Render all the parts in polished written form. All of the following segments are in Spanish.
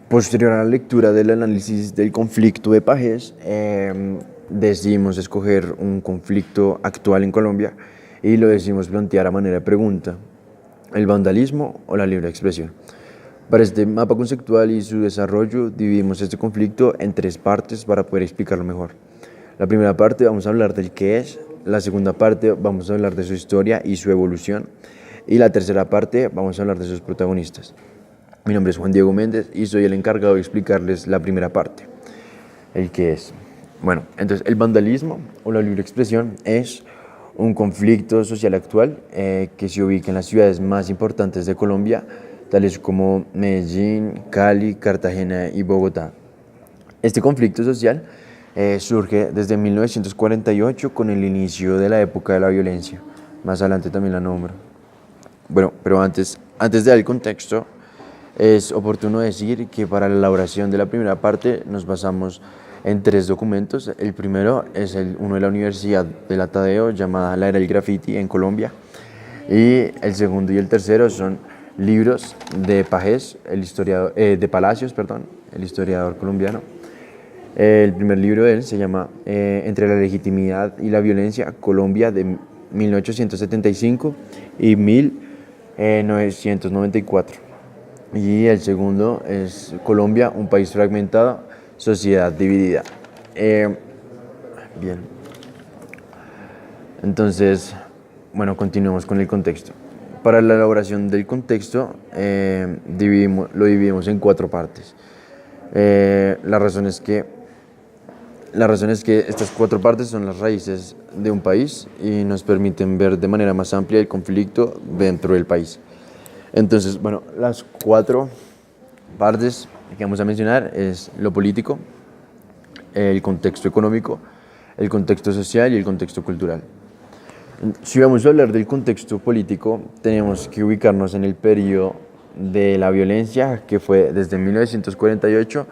Posterior a la lectura del análisis del conflicto de Pajés, decidimos escoger un conflicto actual en Colombia y lo decidimos plantear a manera de pregunta: ¿el vandalismo o la libre expresión? Para este mapa conceptual y su desarrollo dividimos este conflicto en tres partes para poder explicarlo mejor. La primera parte vamos a hablar del qué es, la segunda parte vamos a hablar de su historia y su evolución, y la tercera parte vamos a hablar de sus protagonistas. Mi nombre es Juan Diego Méndez y soy el encargado de explicarles la primera parte, el qué es. Bueno, entonces el vandalismo o la libre expresión es un conflicto social actual que se ubica en las ciudades más importantes de Colombia, tales como Medellín, Cali, Cartagena y Bogotá. Este conflicto social surge desde 1948 con el inicio de la época de la violencia. Más adelante también la nombro. Bueno, pero antes de dar el contexto, es oportuno decir que para la elaboración de la primera parte nos basamos en tres documentos. El primero es uno de la Universidad de la Tadeo, llamada La Era del Graffiti en Colombia. Y el segundo y el tercero son libros de Pajés, de Palacios, perdón, el historiador colombiano. El primer libro de él se llama Entre la legitimidad y la violencia, Colombia, de 1875 y 1994. Y el segundo es Colombia, un país fragmentado, sociedad dividida. Eh, Bien, entonces, bueno, continuemos con el contexto. Para la elaboración del contexto, lo dividimos en cuatro partes. La razón es que estas cuatro partes son las raíces de un país y nos permiten ver de manera más amplia el conflicto dentro del país. Entonces, bueno, las cuatro partes que vamos a mencionar es lo político, el contexto económico, el contexto social y el contexto cultural. Si vamos a hablar del contexto político, tenemos que ubicarnos en el periodo de la violencia, que fue desde 1948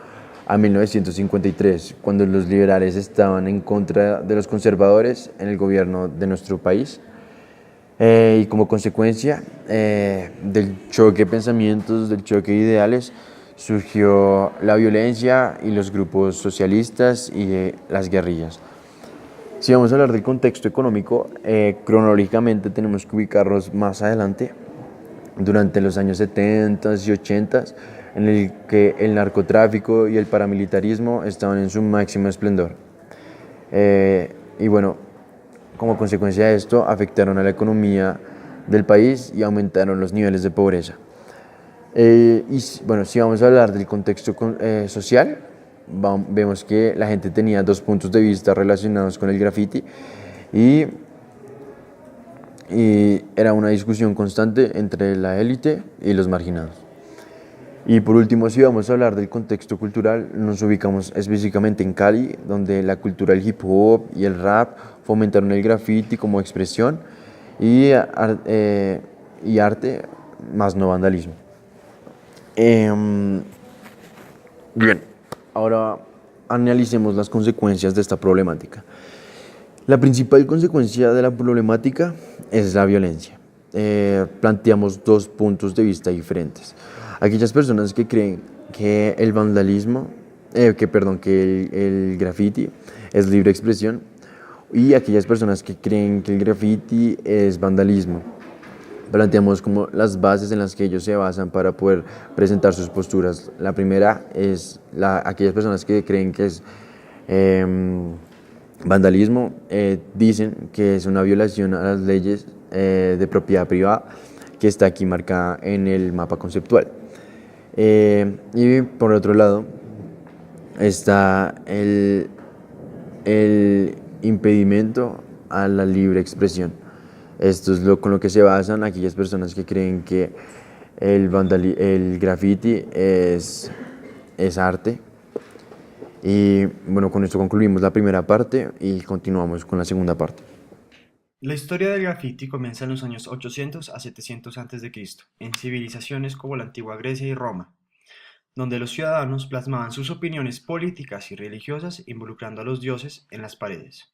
a 1953, cuando los liberales estaban en contra de los conservadores en el gobierno de nuestro país. Y como consecuencia del choque de pensamientos, del choque de ideales, surgió la violencia y los grupos socialistas y las guerrillas. Si vamos a hablar del contexto económico, cronológicamente tenemos que ubicarnos más adelante, durante los años 70 y 80, en el que el narcotráfico y el paramilitarismo estaban en su máximo esplendor. Y bueno, como consecuencia de esto, afectaron a la economía del país y aumentaron los niveles de pobreza. Y bueno, si vamos a hablar del contexto social, vemos que la gente tenía dos puntos de vista relacionados con el graffiti y, y era una discusión constante entre la élite y los marginados. Y por último, si vamos a hablar del contexto cultural, nos ubicamos específicamente en Cali, donde la cultura del hip hop y el rap fomentaron el graffiti como expresión y, y arte, más no vandalismo. Bien, ahora analicemos las consecuencias de esta problemática. La principal consecuencia de la problemática es la violencia. Planteamos dos puntos de vista diferentes. Aquellas personas que creen que el vandalismo, que el graffiti es libre expresión, y aquellas personas que creen que el graffiti es vandalismo. Planteamos como las bases en las que ellos se basan para poder presentar sus posturas. La primera es aquellas personas que creen que es vandalismo, dicen que es una violación a las leyes de propiedad privada que está aquí marcada en el mapa conceptual. Y por otro lado está el impedimento a la libre expresión. Esto es con lo que se basan aquellas personas que creen que el graffiti es arte. Y bueno, con esto concluimos la primera parte y continuamos con la segunda parte. La historia del graffiti comienza en los años 800 a 700 a.C., en civilizaciones como la antigua Grecia y Roma, donde los ciudadanos plasmaban sus opiniones políticas y religiosas involucrando a los dioses en las paredes.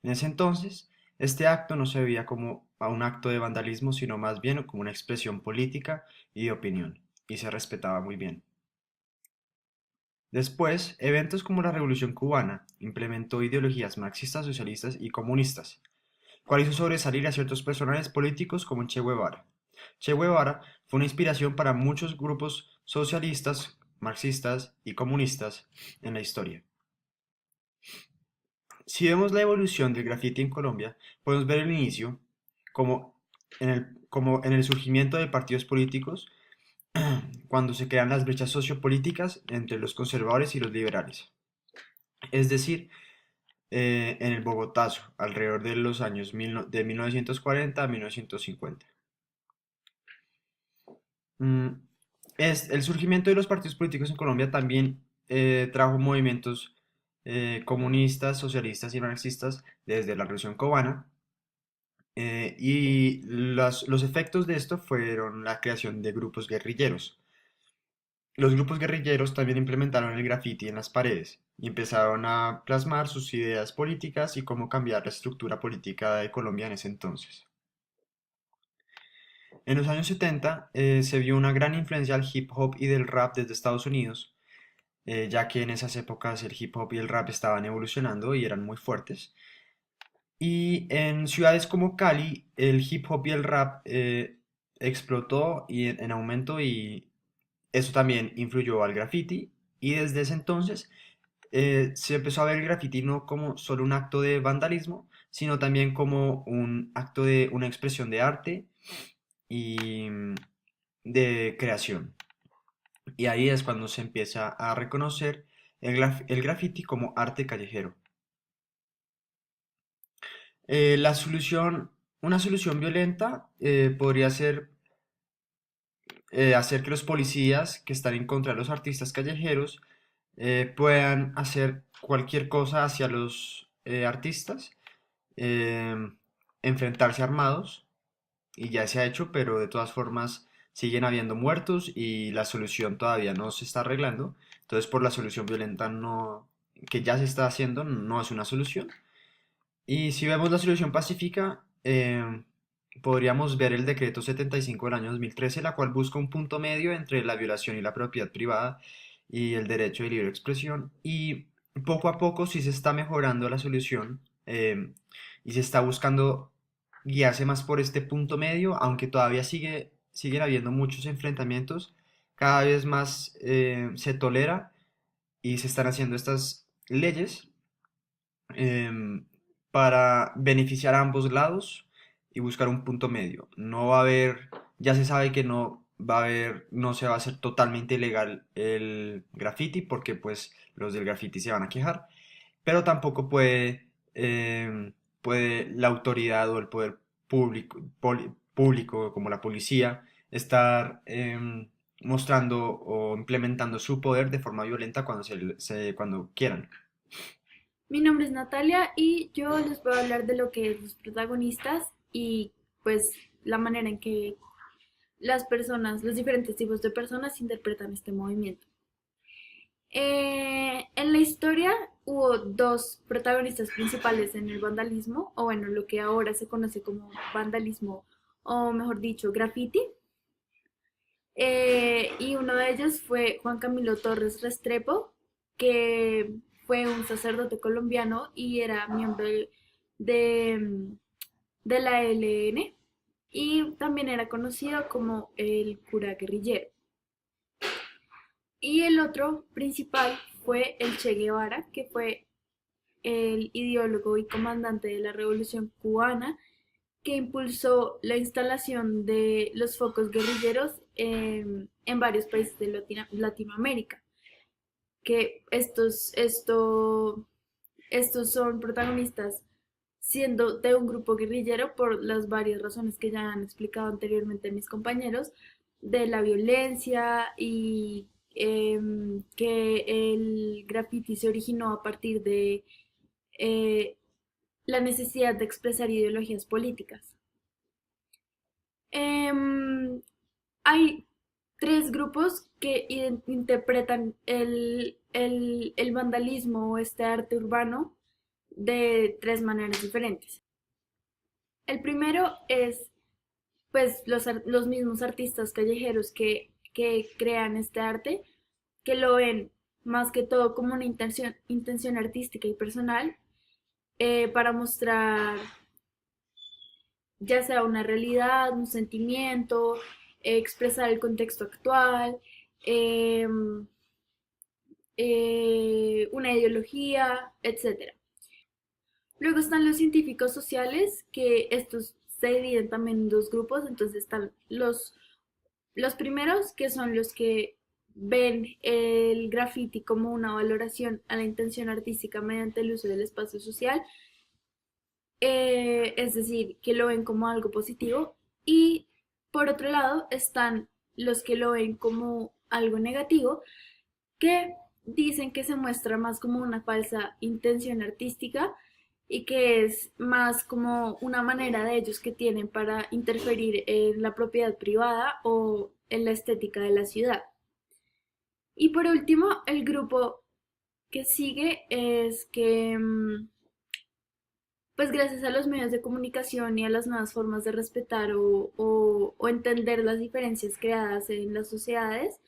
En ese entonces, este acto no se veía como un acto de vandalismo, sino más bien como una expresión política y de opinión, y se respetaba muy bien. Después, eventos como la Revolución Cubana implementó ideologías marxistas, socialistas y comunistas, cual hizo sobresalir a ciertos personajes políticos como Che Guevara. Che Guevara fue una inspiración para muchos grupos socialistas, marxistas y comunistas en la historia. Si vemos la evolución del graffiti en Colombia, podemos ver el inicio como como en el surgimiento de partidos políticos cuando se crean las brechas sociopolíticas entre los conservadores y los liberales. Es decir, en el Bogotazo, alrededor de los años de 1940 a 1950. Mm, el surgimiento de los partidos políticos en Colombia también trajo movimientos comunistas, socialistas y marxistas desde la Revolución Cubana, y los efectos de esto fueron la creación de grupos guerrilleros. Los grupos guerrilleros también implementaron el graffiti en las paredes y empezaron a plasmar sus ideas políticas y cómo cambiar la estructura política de Colombia en ese entonces. En los años 70 se vio una gran influencia del hip hop y del rap desde Estados Unidos, ya que en esas épocas el hip hop y el rap estaban evolucionando y eran muy fuertes. Y en ciudades como Cali, el hip hop y el rap explotó y en aumento, y eso también influyó al graffiti. Y desde ese entonces se empezó a ver el graffiti no como solo un acto de vandalismo, sino también como un acto de una expresión de arte y de creación. Y ahí es cuando se empieza a reconocer el graffiti como arte callejero. La solución, una solución violenta podría ser hacer que los policías que están en contra de los artistas callejeros puedan hacer cualquier cosa hacia los artistas, eh, enfrentarse armados, y ya se ha hecho, pero de todas formas siguen habiendo muertos y la solución todavía no se está arreglando. Entonces, por la solución violenta no, que ya se está haciendo, no es una solución. Y si vemos la solución pacífica, podríamos ver el decreto 75 del año 2013, la cual busca un punto medio entre la violación y la propiedad privada y el derecho de libre expresión. Y poco a poco sí se está mejorando la solución, y se está buscando guiarse más por este punto medio, aunque todavía siguen habiendo muchos enfrentamientos. Cada vez más se tolera y se están haciendo estas leyes em, para beneficiar a ambos lados y buscar un punto medio. No va a haber, ya se sabe que no va a haber, no se va a hacer totalmente ilegal el graffiti, porque pues los del graffiti se van a quejar, pero tampoco puede la autoridad o el poder público como la policía estar mostrando o implementando su poder de forma violenta cuando quieran. Mi nombre es Natalia y yo les voy a hablar de lo que es los protagonistas y pues la manera en que las personas, los diferentes tipos de personas interpretan este movimiento. En la historia hubo dos protagonistas principales en el vandalismo, o bueno, lo que ahora se conoce como vandalismo, o mejor dicho, graffiti. Y uno de ellos fue Juan Camilo Torres Restrepo, que fue un sacerdote colombiano y era miembro de, de la ELN, y también era conocido como el cura guerrillero. Y el otro principal fue el Che Guevara, que fue el ideólogo y comandante de la Revolución Cubana, que impulsó la instalación de los focos guerrilleros en varios países de Latinoamérica, que estos son protagonistas siendo de un grupo guerrillero por las varias razones que ya han explicado anteriormente mis compañeros, de la violencia y que el graffiti se originó a partir de eh, la necesidad de expresar ideologías políticas. Em, Hay tres grupos que interpretan el vandalismo o este arte urbano de tres maneras diferentes. El primero es pues los mismos artistas callejeros que crean este arte, que lo ven más que todo como una intención artística y personal, para mostrar ya sea una realidad, un sentimiento, expresar el contexto actual, em, una ideología, etcétera. Luego están los científicos sociales, que estos se dividen también en dos grupos. Entonces están los primeros, que son los que ven el graffiti como una valoración a la intención artística mediante el uso del espacio social, es decir, que lo ven como algo positivo. Y por otro lado están los que lo ven como algo negativo, que dicen que se muestra más como una falsa intención artística y que es más como una manera de ellos que tienen para interferir en la propiedad privada o en la estética de la ciudad. Y por último, el grupo que sigue es que, pues gracias a los medios de comunicación y a las nuevas formas de respetar o entender las diferencias creadas en las sociedades,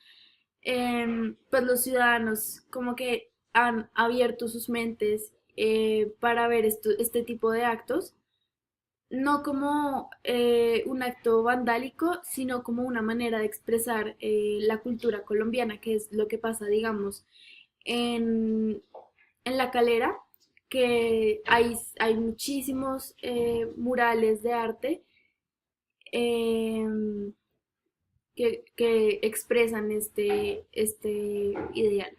pues los ciudadanos como que han abierto sus mentes, para ver este tipo de actos, no como un acto vandálico, sino como una manera de expresar la cultura colombiana, que es lo que pasa, digamos, en, en La Calera, que hay muchísimos murales de arte, em, que expresan este ideal.